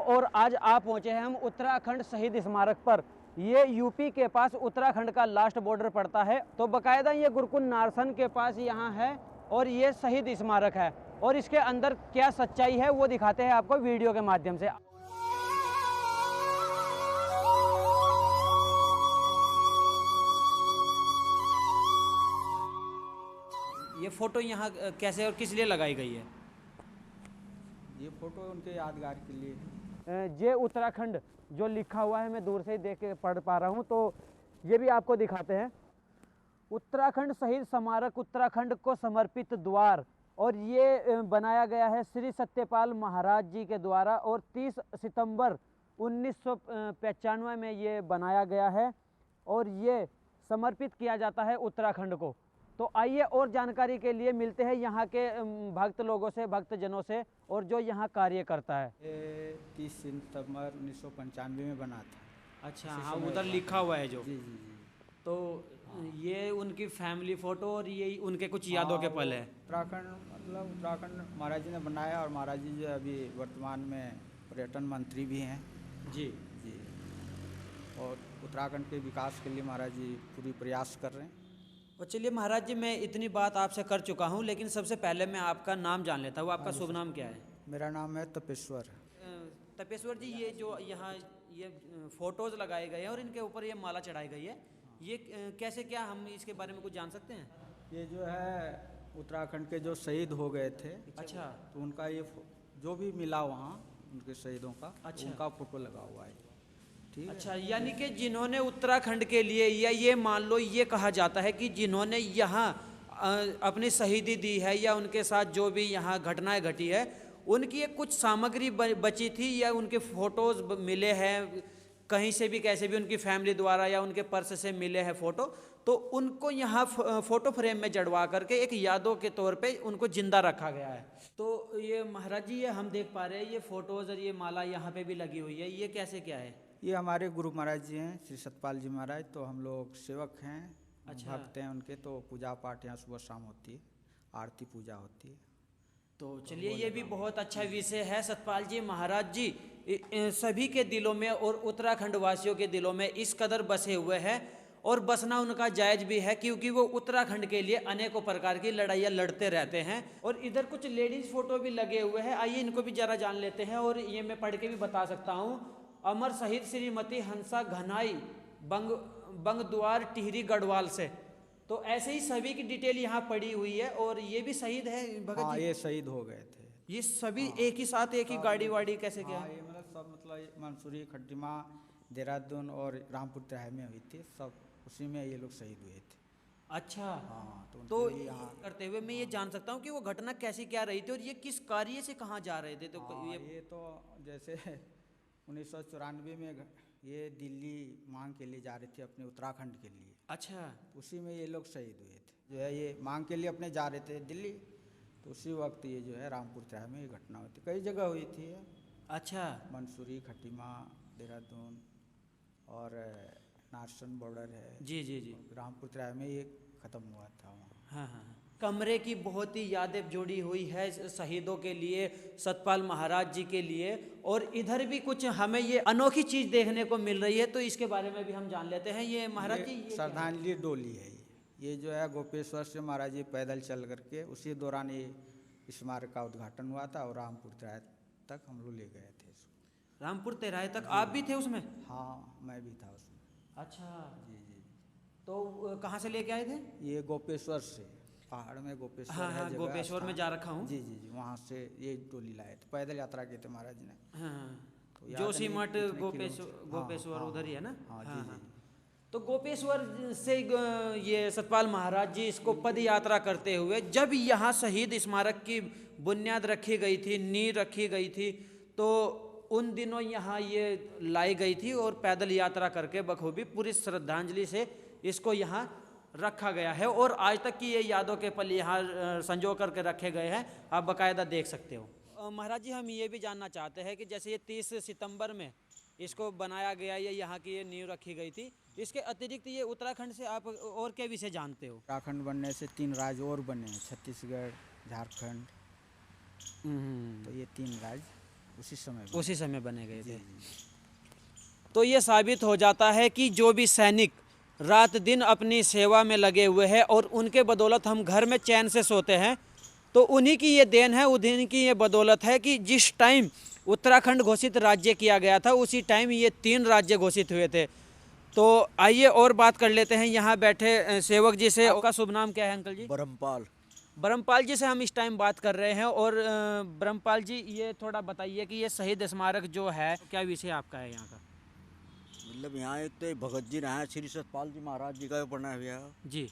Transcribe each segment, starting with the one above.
और आज आप पहुंचे हैं हम उत्तराखंड शहीद स्मारक पर। ये यूपी के पास उत्तराखंड का लास्ट बॉर्डर पड़ता है, तो बकायदा ये गुरुकुल नारसन के पास यहाँ है और ये शहीद स्मारक है। और इसके अंदर क्या सच्चाई है वो दिखाते हैं आपको वीडियो के माध्यम से। ये फोटो यहाँ कैसे और किस लिए लगाई गई है? ये फोटो उनके यादगार के लिए है। ये उत्तराखंड जो लिखा हुआ है, मैं दूर से ही देख के पढ़ पा रहा हूँ, तो ये भी आपको दिखाते हैं। उत्तराखंड शहीद स्मारक उत्तराखंड को समर्पित द्वार, और ये बनाया गया है श्री सत्यपाल महाराज जी के द्वारा और 30 सितंबर 1995 में ये बनाया गया है और ये समर्पित किया जाता है उत्तराखंड को। तो आइए और जानकारी के लिए मिलते हैं यहाँ के भक्त लोगों से, भक्तजनों से, और जो यहाँ कार्य करता है। ये 30 सितंबर 1995 में बना था। अच्छा, हाँ, उधर लिखा हुआ है जो। जी जी जी। तो ये उनकी फैमिली फोटो और ये उनके कुछ यादों के पल है। उत्तराखंड मतलब उत्तराखंड महाराज जी ने बनाया, और महाराज जी जो अभी वर्तमान में पर्यटन मंत्री भी हैं। जी जी। और उत्तराखंड के विकास के लिए महाराज जी पूरी प्रयास कर रहे हैं। और चलिए महाराज जी, मैं इतनी बात आपसे कर चुका हूँ, लेकिन सबसे पहले मैं आपका नाम जान लेता हूँ। आपका शुभ नाम क्या है? मेरा नाम है तपेश्वर। तपेश्वर जी, ये जो यहाँ ये फोटोज़ लगाए गए हैं और इनके ऊपर ये माला चढ़ाई गई है, ये कैसे, क्या हम इसके बारे में कुछ जान सकते हैं? ये जो है उत्तराखंड के जो शहीद हो गए थे, अच्छा, तो उनका ये जो भी मिला वहाँ उनके शहीदों का, अच्छा, उनका फोटो लगा हुआ है। ठीक है। अच्छा, यानी कि जिन्होंने उत्तराखंड के लिए, या ये मान लो ये कहा जाता है कि जिन्होंने यहाँ अपनी शहीदी दी है या उनके साथ जो भी यहाँ घटनाएं घटी है, उनकी एक कुछ सामग्री बची थी या उनके फोटोज़ मिले हैं कहीं से भी, कैसे भी, उनकी फैमिली द्वारा या उनके पर्स से मिले हैं फ़ोटो, तो उनको यहाँ फ़ोटो फ्रेम में जड़वा करके एक यादों के तौर पे उनको ज़िंदा रखा गया है। तो ये महाराज जी, ये हम देख पा रहे हैं ये फ़ोटोज़ और ये माला यहाँ पे भी लगी हुई है, ये कैसे, क्या है? ये हमारे गुरु महाराज जी हैं, श्री सतपाल जी महाराज। तो हम लोग सेवक हैं, अच्छा, भक्त हैं उनके। तो पूजा पाठ यहाँ सुबह शाम होती है, आरती पूजा होती है। तो चलिए, ये भी बहुत अच्छा विषय है। सतपाल जी महाराज जी सभी के दिलों में और उत्तराखंड वासियों के दिलों में इस कदर बसे हुए हैं, और बसना उनका जायज़ भी है, क्योंकि वो उत्तराखंड के लिए अनेकों प्रकार की लड़ाइयाँ लड़ते रहते हैं। और इधर कुछ लेडीज़ फ़ोटो भी लगे हुए हैं, आइए इनको भी ज़रा जान लेते हैं। और ये मैं पढ़ के भी बता सकता हूँ। अमर शहीद श्रीमती हंसा घनाई बंगद्वार टिहरी गढ़वाल से। तो ऐसे ही सभी की डिटेल यहाँ पड़ी हुई है। और ये भी शहीद है भगत हाँ, जी? ये शहीद हो गए थे। ये सभी एक ही साथ, एक ही गाड़ी वाड़ी, कैसे, क्या? हाँ, ये मतलब सब, मतलब मंसूरी, खट्टिमा, देहरादून और रामपुर तराई में हुई थी, सब उसी में ये लोग शहीद हुए थे। अच्छा, हाँ, तो यहाँ करते हुए मैं ये जान सकता हूँ कि वो घटना कैसी क्या रही थी और ये किस कार्य से कहाँ जा रहे थे? तो ये तो जैसे 1994 में ये दिल्ली मांग के लिए जा रहे थे, अपने उत्तराखंड के लिए। अच्छा, उसी में ये लोग शहीद हुए थे। जो है ये मांग के लिए अपने जा रहे थे दिल्ली, तो उसी वक्त ये जो है रामपुर तराई में ये घटना हुई थी। कई जगह हुई थी। अच्छा, मंसूरी, खट्टिमा, देहरादून और नारसन बॉर्डर है। जी जी जी, रामपुर तराई में ये ख़त्म हुआ था वहाँ। हाँ हाँ हाँ। कमरे की बहुत ही यादें जुड़ी हुई है शहीदों के लिए, सतपाल महाराज जी के लिए। और इधर भी कुछ हमें ये अनोखी चीज़ देखने को मिल रही है, तो इसके बारे में भी हम जान लेते हैं। ये महाराज जी, ये श्रद्धांजलि डोली है। ये जो है गोपेश्वर से महाराज जी पैदल चल करके उसी दौरान ये स्मारक का उद्घाटन हुआ था, और रामपुर तराई तक हम लोग ले गए थे इसको। रामपुर तराई तक आप भी थे उसमें? हाँ, मैं भी था उसमें। अच्छा, जी जी। तो कहाँ से लेके आए थे? ये गोपेश्वर से, पहाड़ में गोपेश्वर हाँ है हाँ, जगह, गोपेश्वर में जा रखा हूँ। जी जी जी, वहाँ से ये टोली लाए थे, पैदल यात्रा की थे महाराज जी ने। हाँ, तो जोशीमठ कितने गोपेश्वर, किलोमीटर? गोपेश्वर हाँ, उधर ही है ना? हाँ, हाँ जी हाँ। जी। तो गोपेश्वर से ये सतपाल महाराज जी इसको पद यात्रा करते हुए, जब यहाँ शहीद स्मारक की बुनियाद रखी गई थी, नींव रखी गई थी, तो उन दिनों यहाँ ये लाई गई थी और पैदल यात्रा करके बखूबी पूरी श्रद्धांजलि से इसको यहाँ रखा गया है। और आज तक की ये यादों के पल यहाँ संजो करके रखे गए हैं, आप बाकायदा देख सकते हो। महाराज जी, हम ये भी जानना चाहते हैं कि जैसे ये 30 सितंबर में इसको बनाया गया, या यहाँ की ये नींव रखी गई थी, इसके अतिरिक्त ये उत्तराखंड से आप और क्या विषय जानते हो? उत्तराखंड बनने से 3 राज्य और बने हैं, छत्तीसगढ़, झारखंड। तो ये 3 राज्य उसी समय उसी समय बने गए थे। तो ये साबित हो जाता है कि जो भी सैनिक रात दिन अपनी सेवा में लगे हुए हैं और उनके बदौलत हम घर में चैन से सोते हैं, तो उन्हीं की ये देन है, उन्हीं की ये बदौलत है कि जिस टाइम उत्तराखंड घोषित राज्य किया गया था उसी टाइम ये 3 राज्य घोषित हुए थे। तो आइए और बात कर लेते हैं यहाँ बैठे सेवक जी से। आपका शुभ नाम क्या है अंकल जी? ब्रह्मपाल। ब्रह्मपाल जी से हम इस टाइम बात कर रहे हैं। और ब्रह्मपाल जी, ये थोड़ा बताइए कि ये शहीद स्मारक जो है क्या विषय आपका है यहाँ का? मतलब यहाँ एक तो भगत जी रहे हैं, श्री सतपाल जी महाराज जी का भी बना हुआ है। जी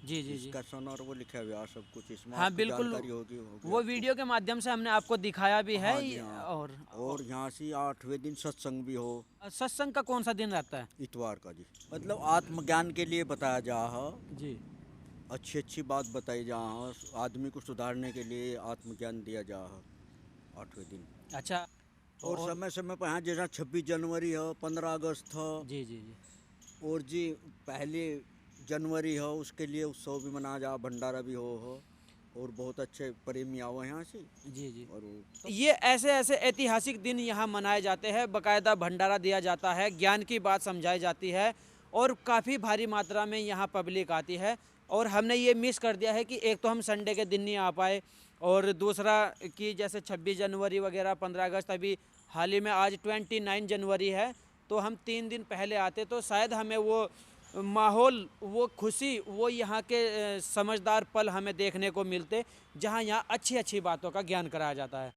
जी जी जी। इसका सन और वो लिखा हुआ है सब कुछ इसमें। हाँ आपको बिल्कुल, जानकारी होगी वो वीडियो के माध्यम से हमने आपको दिखाया भी है। हाँ जी, हाँ। और यहाँ से 8वें दिन सत्संग भी हो। सत्संग का कौन सा दिन रहता है? इतवार का जी। मतलब आत्मज्ञान के लिए बताया जा है, जी अच्छी बात बताई जा है, आदमी को सुधारने के लिए आत्मज्ञान दिया जा है 8वें दिन। अच्छा। और समय समय पर यहाँ जैसा 26 जनवरी है, 15 अगस्त है, जी जी जी। और जी 1 जनवरी है, उसके लिए उत्सव भी मनाया जा, भंडारा भी हो, और बहुत अच्छे प्रेमी आओ यहाँ से। जी जी। और ये ऐसे ऐसे ऐतिहासिक दिन यहाँ मनाए जाते हैं, बाकायदा भंडारा दिया जाता है, ज्ञान की बात समझाई जाती है और काफ़ी भारी मात्रा में यहाँ पब्लिक आती है। और हमने ये मिस कर दिया है कि एक तो हम संडे के दिन नहीं आ पाए, और दूसरा कि जैसे 26 जनवरी वगैरह, 15 अगस्त, अभी हाल ही में आज 29 जनवरी है, तो हम 3 दिन पहले आते तो शायद हमें वो माहौल, वो खुशी, वो यहाँ के समझदार पल हमें देखने को मिलते, जहाँ यहाँ अच्छी अच्छी बातों का ज्ञान कराया जाता है।